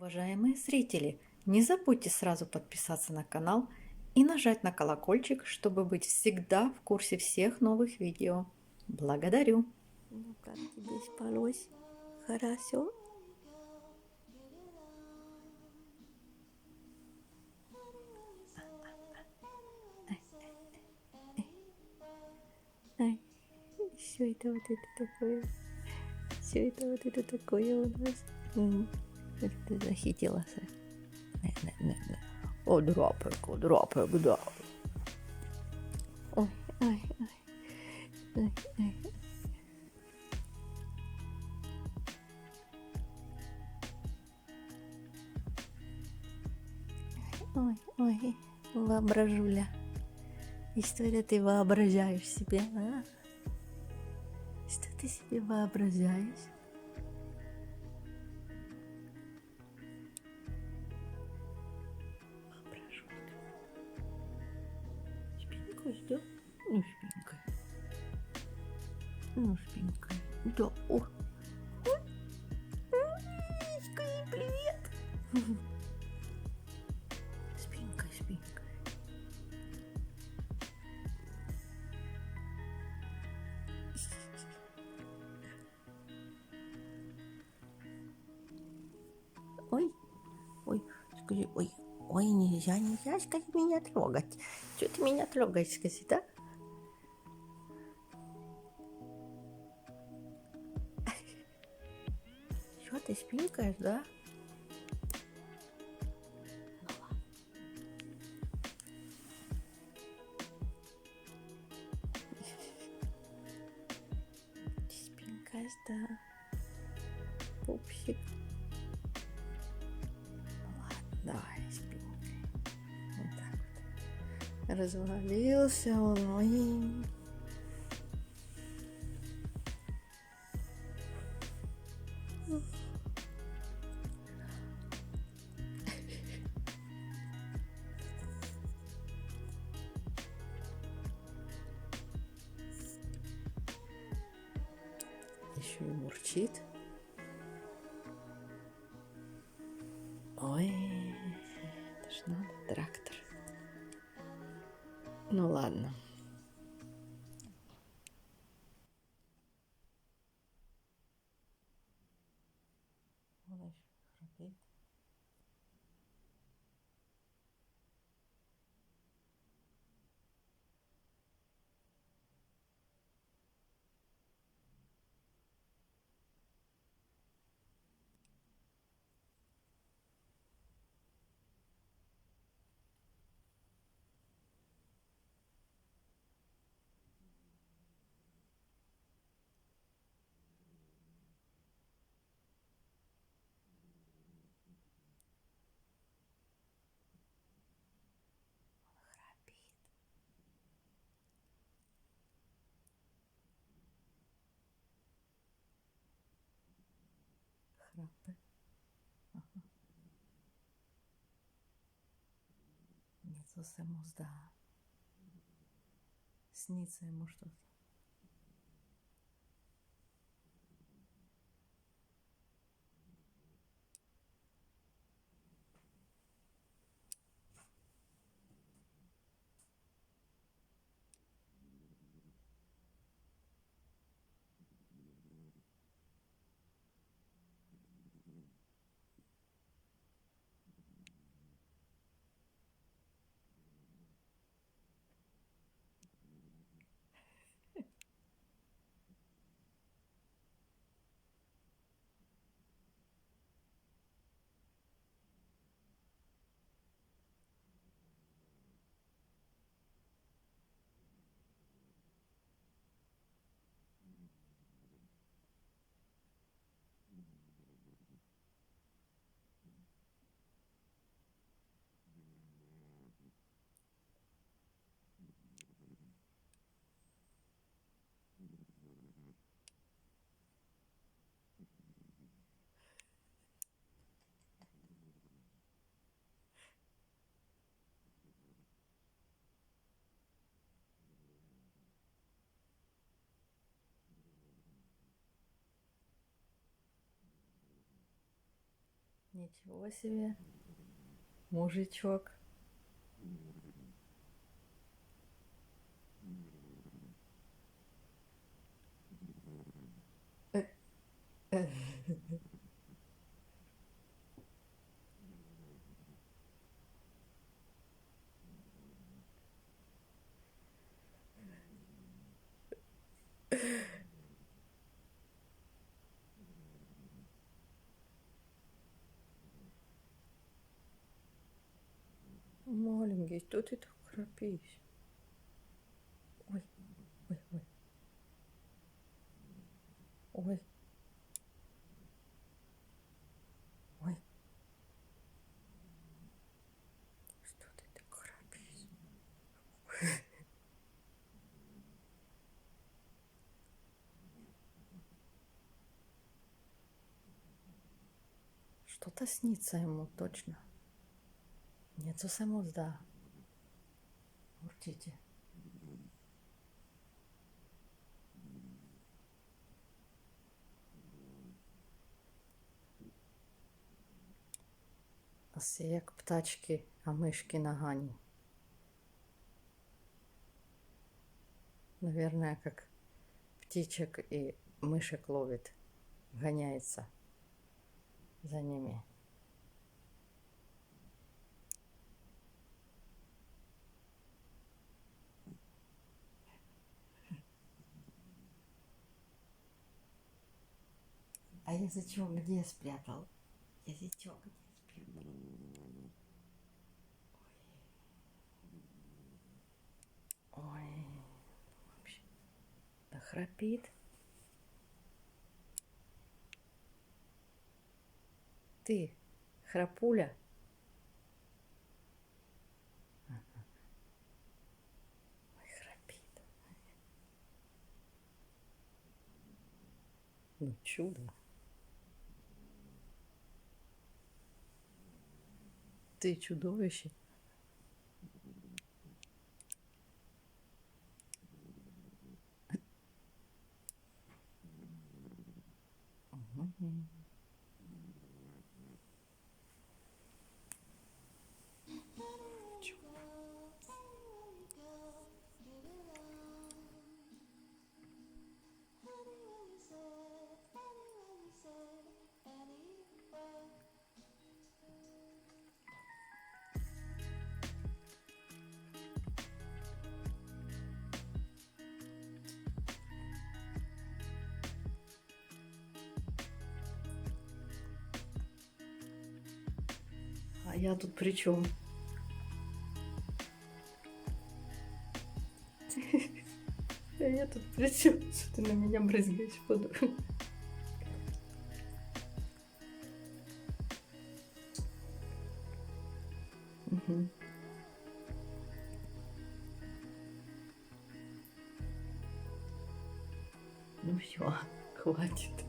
Уважаемые зрители, не забудьте сразу подписаться на канал и нажать на колокольчик, чтобы быть всегда в курсе всех новых видео. Благодарю! Ну, как тебе спалось? Хорошо? Ай, что это вот это такое? Что это вот это такое у нас? Что ты захотелось? Не. О, драпик, да. Ой, ай, ай, ай. Ой, воображуля. И что это ты воображаешь себе, а? Что ты себе воображаешь? Воображулька. Спинкаешь, да? Ну, спинкай. Ну, спинкай. Да, о. Скажи привет. Спинкай. Ой, скажи, ой, нельзя, скажи, меня трогать. Что ты меня трогаешь, скажи, да? Что ты спинкаешь, да? Ты спинкаешь, да? Пупсик. Ну ладно, давай, спинкай. Вот так вот. Развалился он, ой. Еще и мурчит. Ой, это ж надо, трактор. Ну ладно. Малыш храпит. Храпит. Храп, да? Ага. Něco se mu zdá. Снится ему что-то. Ничего себе. Мужичок. Маленький, что ты так храпишь? Ой, ой, ой. Ой. Ой. Что ты так храпишь? Что-то снится ему точно. Něco se mu zdá. Určitě. Asi jak ptačky a myšky na haní. Наверное, как птичек и мышек ловит. Гоняется за ними. А язычок где спрятал? Язычок где спрятал? Ой, вообще, да храпит. Ты, храпуля? Ой, храпит. Ну, чудо. Ты чудовище. Мгм. А я тут при чем? А я тут при чем? Что ты на меня брызгаешь водой? Мгм. Ну все, хватит.